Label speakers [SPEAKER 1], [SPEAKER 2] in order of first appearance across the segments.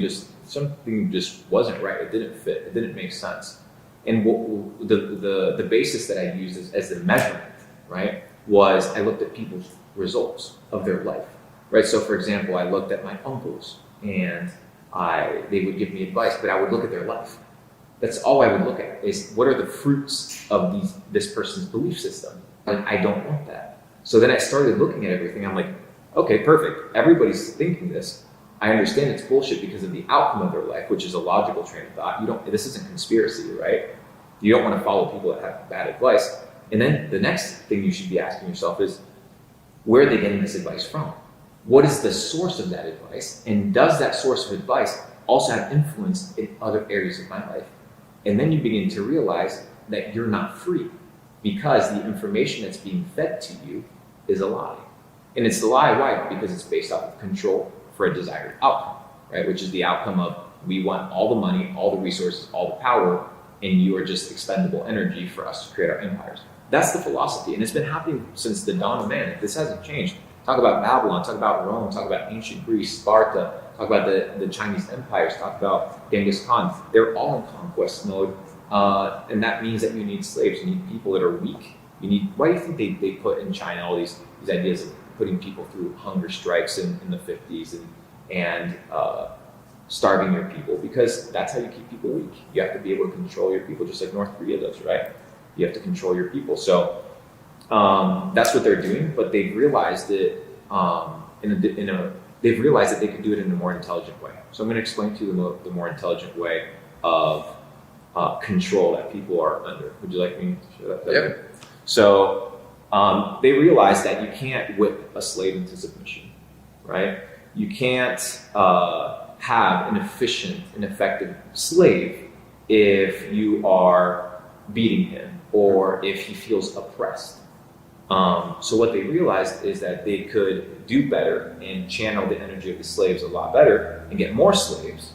[SPEAKER 1] something just wasn't right. It didn't fit. It didn't make sense. And the basis that I used as the measurement, right, was I looked at people's results of their life, right? So for example, I looked at my uncles and they would give me advice, but I would look at their life. That's all I would look at, is what are the fruits of this person's belief system? Like, I don't want that. So then I started looking at everything. I'm like, okay, perfect. Everybody's thinking this. I understand it's bullshit because of the outcome of their life, which is a logical train of thought. This isn't conspiracy, right? You don't want to follow people that have bad advice. And then the next thing you should be asking yourself is, where are they getting this advice from? What is the source of that advice? And does that source of advice also have influence in other areas of my life? And then you begin to realize that you're not free, because the information that's being fed to you is a lie. And it's a lie, why? Because it's based off of control for a desired outcome, right? Which is the outcome of, we want all the money, all the resources, all the power, and you are just expendable energy for us to create our empires. That's the philosophy, and it's been happening since the dawn of man. This hasn't changed. Talk about Babylon, talk about Rome, talk about ancient Greece, Sparta, talk about the Chinese empires, talk about Genghis Khan. They're all in conquest mode, and that means that you need slaves. You need people that are weak. Why do you think they put in China all these ideas of putting people through hunger strikes in the 50s and starving your people? Because that's how you keep people weak. You have to be able to control your people, just like North Korea does, right? You have to control your people. So that's what they're doing, but they've realized it they've realized that they could do it in a more intelligent way. So I'm going to explain to you the more intelligent way of control that people are under. Would you like me to share that?
[SPEAKER 2] Yep.
[SPEAKER 1] So they realized that you can't whip a slave into submission, right? You can't have an efficient and effective slave if you are beating him or if he feels oppressed. So what they realized is that they could do better and channel the energy of the slaves a lot better and get more slaves,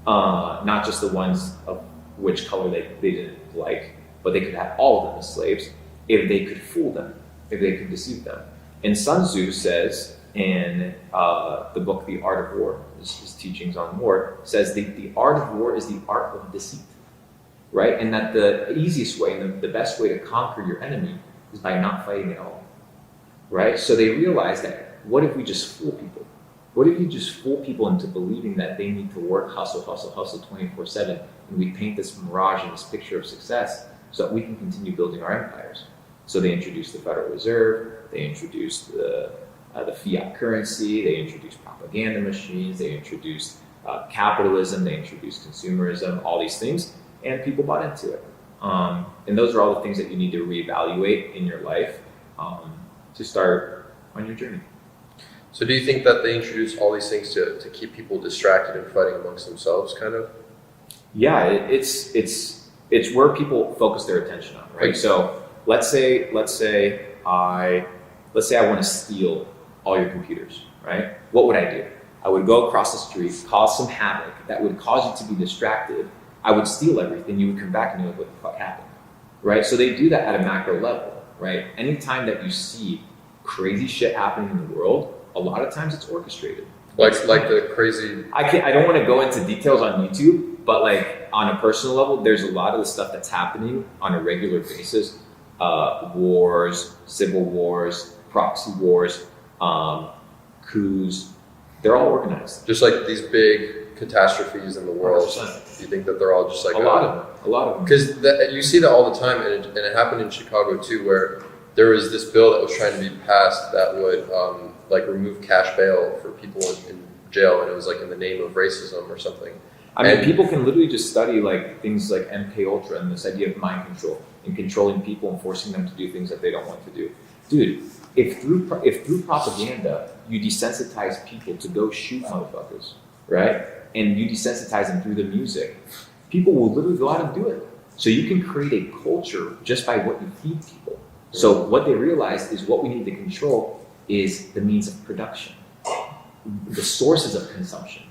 [SPEAKER 1] not just the ones of which color they didn't like, but they could have all of them as slaves if they could fool them, if they could deceive them. And Sun Tzu says in the book The Art of War, his teachings on war, says the art of war is the art of deceit, right? And that the easiest way and the best way to conquer your enemy is by not fighting at all, right? So they realized that, what if we just fool people? What if you just fool people into believing that they need to work, hustle 24/7, and we paint this mirage and this picture of success so that we can continue building our empires? So they introduced the Federal Reserve, they introduced the fiat currency, they introduced propaganda machines, they introduced capitalism, they introduced consumerism, all these things, and people bought into it. And those are all the things that you need to reevaluate in your life to start on your journey.
[SPEAKER 2] So do you think that they introduce all these things to keep people distracted and fighting amongst themselves, kind of?
[SPEAKER 1] Yeah, it's where people focus their attention on, right? So let's say I want to steal all your computers, right? What would I do? I would go across the street, cause some havoc that would cause you to be distracted. I would steal everything. You would come back and you're like, what the fuck happened, right? So they do that at a macro level, right? Anytime that you see crazy shit happening in the world, a lot of times it's orchestrated.
[SPEAKER 2] Like the crazy.
[SPEAKER 1] I don't want to go into details on YouTube, but like on a personal level, there's a lot of the stuff that's happening on a regular basis. Wars, civil wars, proxy wars, coups, they're all organized.
[SPEAKER 2] Just like these big catastrophes in the world.
[SPEAKER 1] 100%.
[SPEAKER 2] You think that they're all just like
[SPEAKER 1] a lot of them.
[SPEAKER 2] Because you see that all the time, and it happened in Chicago too, where there was this bill that was trying to be passed that would like remove cash bail for people in jail, and it was like in the name of racism or something.
[SPEAKER 1] I mean, people can literally just study like things like MK Ultra and this idea of mind control and controlling people and forcing them to do things that they don't want to do. Dude, if through propaganda you desensitize people to go shoot motherfuckers, right? And you desensitize them through the music, people will literally go out and do it. So you can create a culture just by what you feed people. So what they realized is what we need to control is the means of production, the sources of consumption.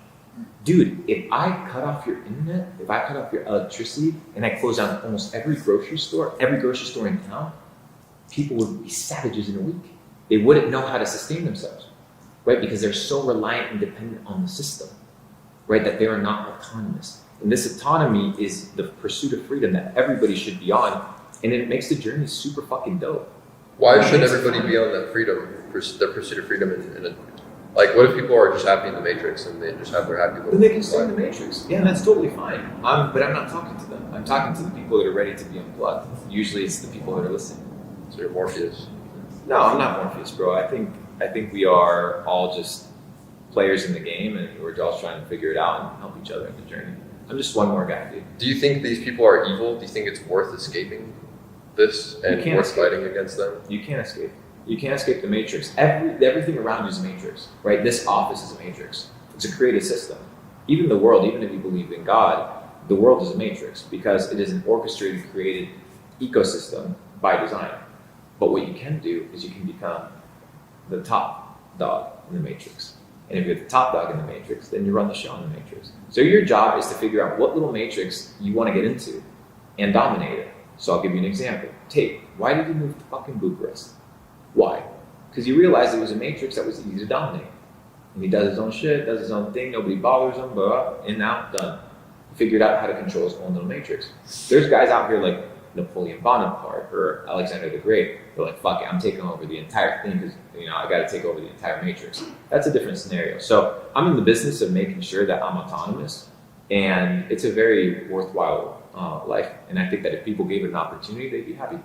[SPEAKER 1] Dude, if I cut off your internet, if I cut off your electricity, and I close down almost every grocery store in town, people would be savages in a week. They wouldn't know how to sustain themselves, right? Because they're so reliant and dependent on the system, right? That they are not autonomous. And this autonomy is the pursuit of freedom that everybody should be on, and it makes the journey super fucking dope.
[SPEAKER 2] Why should everybody be on that freedom, the pursuit of freedom like, what if people are just happy in the Matrix and they just have their happy little
[SPEAKER 1] Then they can stay
[SPEAKER 2] life?
[SPEAKER 1] in the Matrix. Yeah, that's totally fine. But I'm not talking to them. I'm talking to the people that are ready to be unplugged. Usually it's the people that are listening.
[SPEAKER 2] So you're Morpheus.
[SPEAKER 1] No, I'm not Morpheus, bro. I think we are all just players in the game, and we're all trying to figure it out and help each other in the journey. I'm just one more guy, dude.
[SPEAKER 2] Do you think these people are evil? Do you think it's worth escaping this and
[SPEAKER 1] can't
[SPEAKER 2] worth
[SPEAKER 1] escape.
[SPEAKER 2] fighting against them?
[SPEAKER 1] You can't escape. You can't escape the matrix. Everything around you is a matrix, right? This office is a matrix. It's a created system. Even the world, even if you believe in God, the world is a matrix because it is an orchestrated, created ecosystem by design. But what you can do is you can become the top dog in the matrix. And if you're the top dog in the matrix, then you run the show in the matrix. So your job is to figure out what little matrix you want to get into and dominate it. So I'll give you an example. Tape. Why did you move to fucking Bucharest? Why? Because you realized it was a matrix that was easy to dominate. And he does his own shit, does his own thing, nobody bothers him, blah, in, out, done. He figured out how to control his own little matrix. There's guys out here like Napoleon Bonaparte or Alexander the Great. They're like, fuck it, I'm taking over the entire thing because, I got to take over the entire matrix. That's a different scenario. So I'm in the business of making sure that I'm autonomous, and it's a very worthwhile life. And I think that if people gave it an opportunity, they'd be happy.